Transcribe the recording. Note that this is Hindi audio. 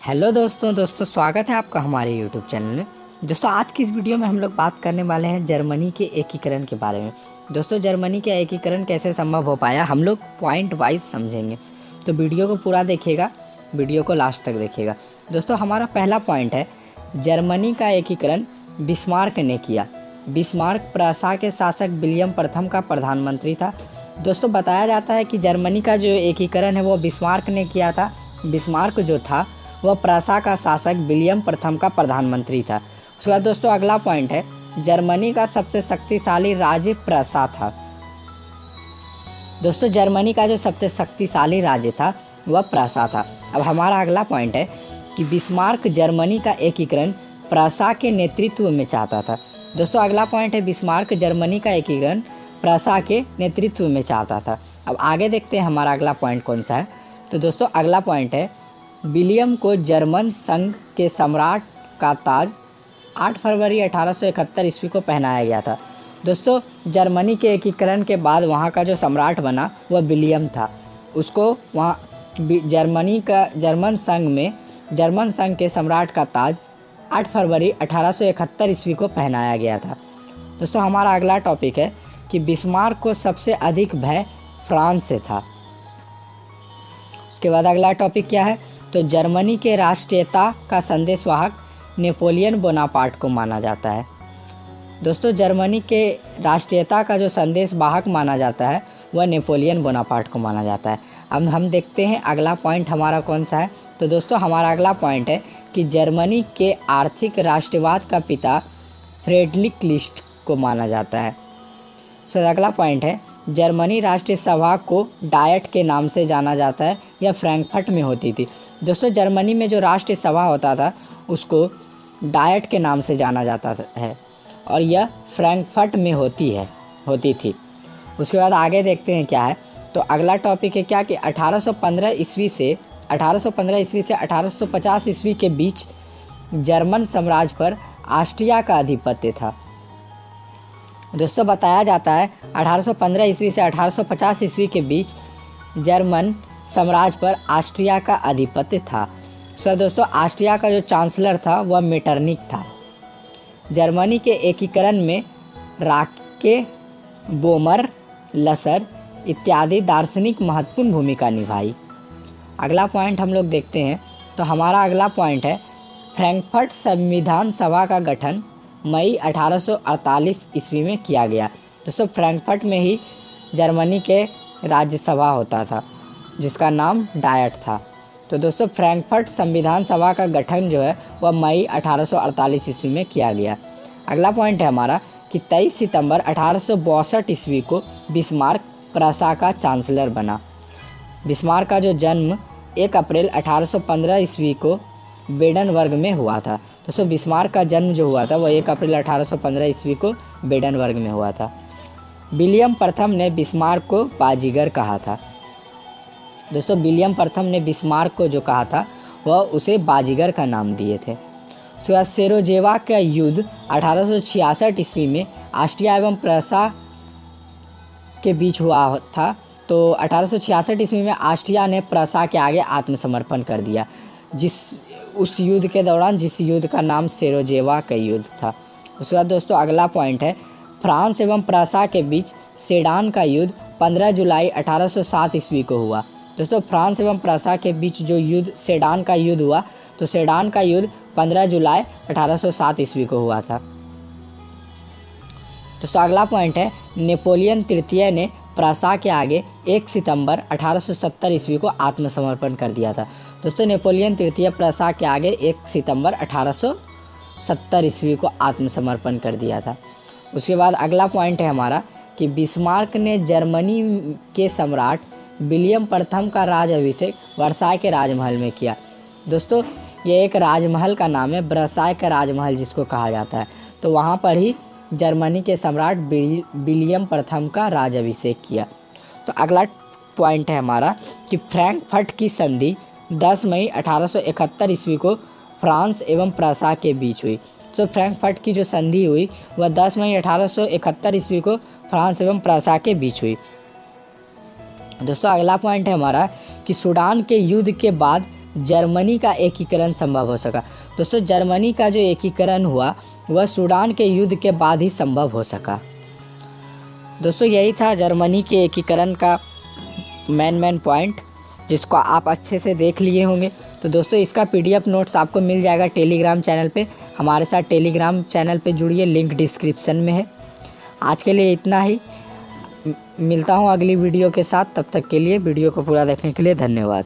हेलो दोस्तों स्वागत है आपका हमारे यूट्यूब चैनल में। दोस्तों आज की इस वीडियो में हम लोग बात करने वाले हैं जर्मनी के एकीकरण के बारे में। दोस्तों जर्मनी का एकीकरण कैसे संभव हो पाया हम लोग पॉइंट वाइज समझेंगे, तो वीडियो को पूरा देखिएगा, वीडियो को लास्ट तक देखिएगा। दोस्तों हमारा पहला पॉइंट है जर्मनी का एकीकरण बिस्मार्क ने किया। बिस्मार्क प्रासा के शासक विलियम प्रथम का प्रधानमंत्री था। दोस्तों बताया जाता है कि जर्मनी का जो एकीकरण है वो बिस्मार्क ने किया था। बिस्मार्क जो था वह प्रासा का शासक विलियम प्रथम का प्रधानमंत्री था। उसके बाद दोस्तों अगला पॉइंट है जर्मनी का सबसे शक्तिशाली राज्य प्रासा था। दोस्तों जर्मनी का जो सबसे शक्तिशाली राज्य था वह प्रासा था। अब हमारा अगला पॉइंट है कि बिस्मार्क जर्मनी का एकीकरण प्रासा के नेतृत्व में चाहता था। दोस्तों अगला पॉइंट है बिस्मार्क जर्मनी का एकीकरण प्रासा के नेतृत्व में चाहता था। अब आगे देखते हैं हमारा अगला पॉइंट कौन सा है। तो दोस्तों अगला पॉइंट है विलियम को जर्मन संघ के सम्राट का ताज 8 फरवरी 1871 ईस्वी को पहनाया गया था। दोस्तों जर्मनी के एकीकरण के बाद वहाँ का जो सम्राट बना वह विलियम था। उसको वहाँ जर्मन संघ के सम्राट का ताज 8 फरवरी 1871 ईस्वी को पहनाया गया था। दोस्तों हमारा अगला टॉपिक है कि बिस्मार्क को सबसे अधिक भय फ्रांस से था। उसके बाद अगला टॉपिक क्या है, तो जर्मनी के राष्ट्रीयता का संदेशवाहक नेपोलियन बोनापार्ट को माना जाता है। दोस्तों जर्मनी के राष्ट्रीयता का जो संदेशवाहक माना जाता है वह नेपोलियन बोनापार्ट को माना जाता है। अब हम देखते हैं अगला पॉइंट हमारा कौन सा है। तो दोस्तों हमारा अगला पॉइंट है कि जर्मनी के आर्थिक राष्ट्रवाद का पिता फ्रेडरिक लिस्ट को माना जाता है। अगला पॉइंट है जर्मनी राष्ट्रीय सभा को डायट के नाम से जाना जाता है। यह फ्रैंकफर्ट में होती थी। दोस्तों जर्मनी में जो राष्ट्रीय सभा होता था उसको डायट के नाम से जाना जाता है और यह फ्रैंकफर्ट में होती थी। उसके बाद आगे देखते हैं क्या है। तो अगला टॉपिक है क्या कि 1815 ईस्वी से 1850 ईस्वी के बीच जर्मन साम्राज्य पर ऑस्ट्रिया का आधिपत्य था। दोस्तों बताया जाता है 1815 ईस्वी से 1850 ईस्वी के बीच जर्मन साम्राज्य पर ऑस्ट्रिया का आधिपत्य था। दोस्तों ऑस्ट्रिया का जो चांसलर था वह मेटरनिक था। जर्मनी के एकीकरण में राके, बोमर, लसर इत्यादि दार्शनिक महत्वपूर्ण भूमिका निभाई। अगला पॉइंट हम लोग देखते हैं। तो हमारा अगला पॉइंट है फ्रैंकफर्ट संविधान सभा का गठन मई 1848 ईस्वी में किया गया। दोस्तों फ्रैंकफर्ट में ही जर्मनी के राज्यसभा होता था जिसका नाम डायट था। तो दोस्तों फ्रैंकफर्ट संविधान सभा का गठन जो है वह मई 1848 ईस्वी में किया गया। अगला पॉइंट है हमारा कि 23 सितंबर 1862 ईस्वी को बिस्मार्क प्रासा का चांसलर बना। बिस्मार्क का जो जन्म 1 अप्रैल 1815 ईस्वी को बेडनबर्ग में हुआ था। दोस्तों बिस्मार्क का जन्म जो हुआ था वह 1 अप्रैल 1815 ईस्वी को बेडनबर्ग में हुआ था। विलियम प्रथम ने बिस्मार्क को बाजीगर कहा था। दोस्तों विलियम प्रथम ने बिस्मार्क को जो कहा था वह उसे बाजीगर का नाम दिए थे। उसके बाद सेरोजेवा का युद्ध 1866 ईस्वी में ऑस्ट्रिया एवं प्रासा के बीच हुआ था। तो 1866 ईस्वी में ऑस्ट्रिया ने प्रासा के आगे आत्मसमर्पण कर दिया, उस युद्ध के दौरान जिस युद्ध का नाम सेरोजेवा का युद्ध था। उसके बाद दोस्तों अगला पॉइंट है फ्रांस एवं प्रासा के बीच सेडान का युद्ध 15 जुलाई 1807 ईस्वी को हुआ। दोस्तों फ्रांस एवं प्रासा के बीच जो युद्ध सेडान का युद्ध हुआ, तो सेडान का युद्ध 15 जुलाई 1807 ईस्वी को हुआ था। दोस्तों अगला पॉइंट है नेपोलियन तृतीय ने प्रासा के आगे 1 सितंबर 1870 ईस्वी को आत्मसमर्पण कर दिया था। दोस्तों नेपोलियन तृतीय प्रासा के आगे 1 सितंबर 1870 ईस्वी को आत्मसमर्पण कर दिया था। उसके बाद अगला पॉइंट है हमारा कि बिस्मार्क ने जर्मनी के सम्राट विलियम प्रथम का राज अभिषेक वर्साय के राजमहल में किया। दोस्तों ये एक राजमहल का नाम है, वर्साय का राजमहल जिसको कहा जाता है। तो वहाँ पर ही जर्मनी के सम्राट विलियम प्रथम का राज अभिषेक किया। तो अगला पॉइंट है हमारा कि फ्रैंकफर्ट की संधि 10 मई 1871 ईस्वी को फ्रांस एवं प्रासा के बीच हुई। तो फ्रैंकफर्ट की जो संधि हुई वह 10 मई 1871 ईस्वी को फ्रांस एवं प्रासा के बीच हुई। दोस्तों अगला पॉइंट है हमारा कि सूडान के युद्ध के बाद जर्मनी का एकीकरण संभव हो सका। दोस्तों जर्मनी का जो एकीकरण हुआ वह सूडान के युद्ध के बाद ही संभव हो सका। दोस्तों यही था जर्मनी के एकीकरण का मेन पॉइंट, जिसको आप अच्छे से देख लिए होंगे। तो दोस्तों इसका PDF नोट्स आपको मिल जाएगा टेलीग्राम चैनल पे। हमारे साथ टेलीग्राम चैनल पे जुड़िए, लिंक डिस्क्रिप्शन में है। आज के लिए इतना ही, मिलता हूँ अगली वीडियो के साथ। तब तक के लिए वीडियो को पूरा देखने के लिए धन्यवाद।